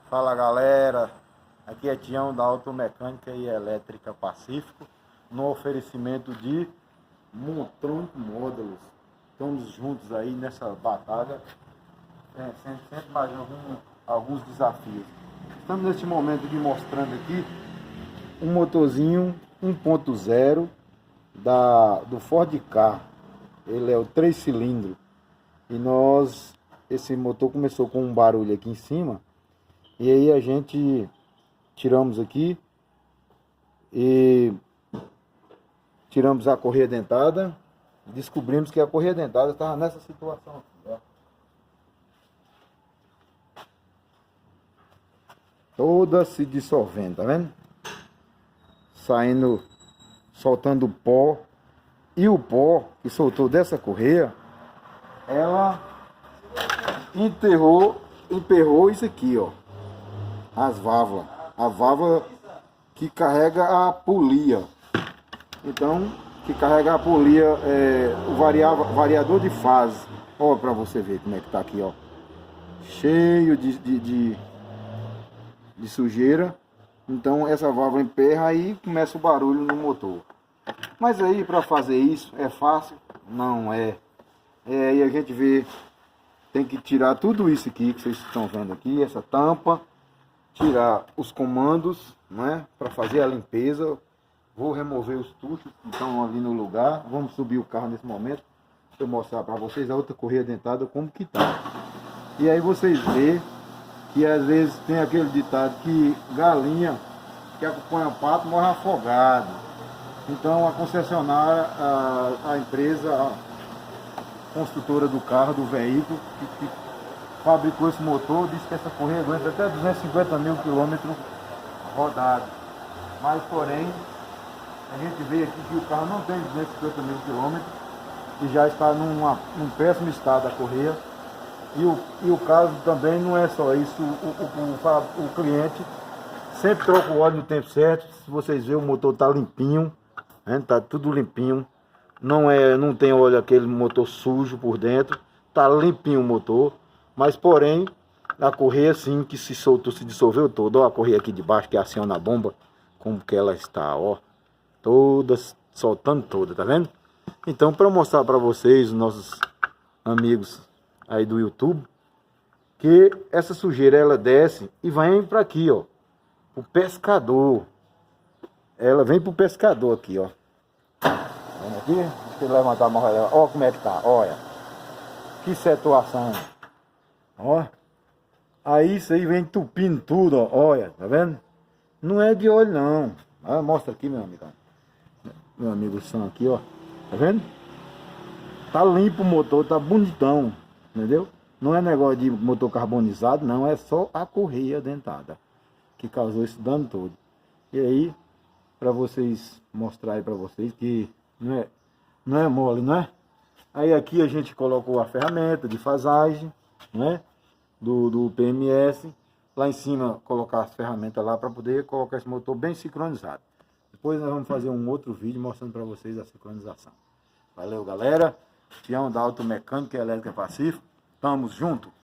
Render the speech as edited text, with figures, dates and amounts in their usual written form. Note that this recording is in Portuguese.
Fala galera, aqui é Tião da Automecânica e Elétrica Pacífico, no oferecimento de Montron Módulos. Estamos juntos aí nessa batalha, sempre mais alguns desafios. Estamos neste momento aqui mostrando aqui um motorzinho 1.0 do Ford Ka. Ele é o 3 cilindros. E esse motor começou com um barulho aqui em cima. E aí a gente tiramos aqui e tiramos a correia dentada. Descobrimos que a correia dentada estava nessa situação aqui, ó. Toda se dissolvendo, tá vendo? Saindo, soltando pó. E o pó que soltou dessa correia, ela emperrou isso aqui, ó. As válvulas. A válvula que carrega a polia. Então, que carrega a polia, o variador de fase. Ó, pra você ver como é que tá aqui, ó. Cheio de sujeira. Então, essa válvula emperra e começa o barulho no motor. Mas aí, para fazer isso, é fácil? Não é. E a gente vê, tem que tirar tudo isso aqui que vocês estão vendo aqui, essa tampa. Tirar os comandos, né, para fazer a limpeza. Vou remover os tuchos que estão ali no lugar. Vamos subir o carro nesse momento. Deixa eu mostrar para vocês a outra correia dentada como que tá. E aí vocês vê que às vezes tem aquele ditado que galinha que acompanha pato morre afogado. Então a concessionária, a empresa, a construtora do carro, do veículo, que fabricou esse motor, disse que essa correia aguenta até 250 mil quilômetros rodados. Mas porém, a gente vê aqui que o carro não tem 250 mil quilômetros e já está num péssimo estado a correia. E o caso também não é só isso, o cliente sempre troca o óleo no tempo certo. Se vocês verem, o motor está limpinho, né? Tá tudo limpinho, não tem óleo, aquele motor sujo por dentro, tá limpinho o motor. Mas porém, a correia sim que se soltou, se dissolveu toda. Ó, a correia aqui de baixo que aciona a bomba, como que ela está, ó, toda, soltando toda, tá vendo? Então, para mostrar para vocês, nossos amigos aí do YouTube, que essa sujeira ela desce e vem para aqui, ó, o pescador. Ela vem pro pescador aqui, ó. Vendo aqui? Deixa eu levantar a mão, ó como é que tá, olha. Que situação. Ó, aí isso aí vem entupindo tudo, ó, olha, tá vendo? Não é de óleo não. Ah, mostra aqui, meu amigo. Meu amigo Sam aqui, ó. Tá vendo? Tá limpo o motor, tá bonitão, entendeu? Não é negócio de motor carbonizado, não, é só a correia dentada que causou esse dano todo. E aí, pra vocês mostrarem pra vocês que não é mole, não é? Aí aqui a gente colocou a ferramenta de fasagem, né, do PMS. Lá em cima colocar as ferramentas lá para poder colocar esse motor bem sincronizado. Depois nós vamos fazer um outro vídeo mostrando para vocês a sincronização. Valeu galera, Tião da Automecânica e Elétrica Pacífico, tamo junto.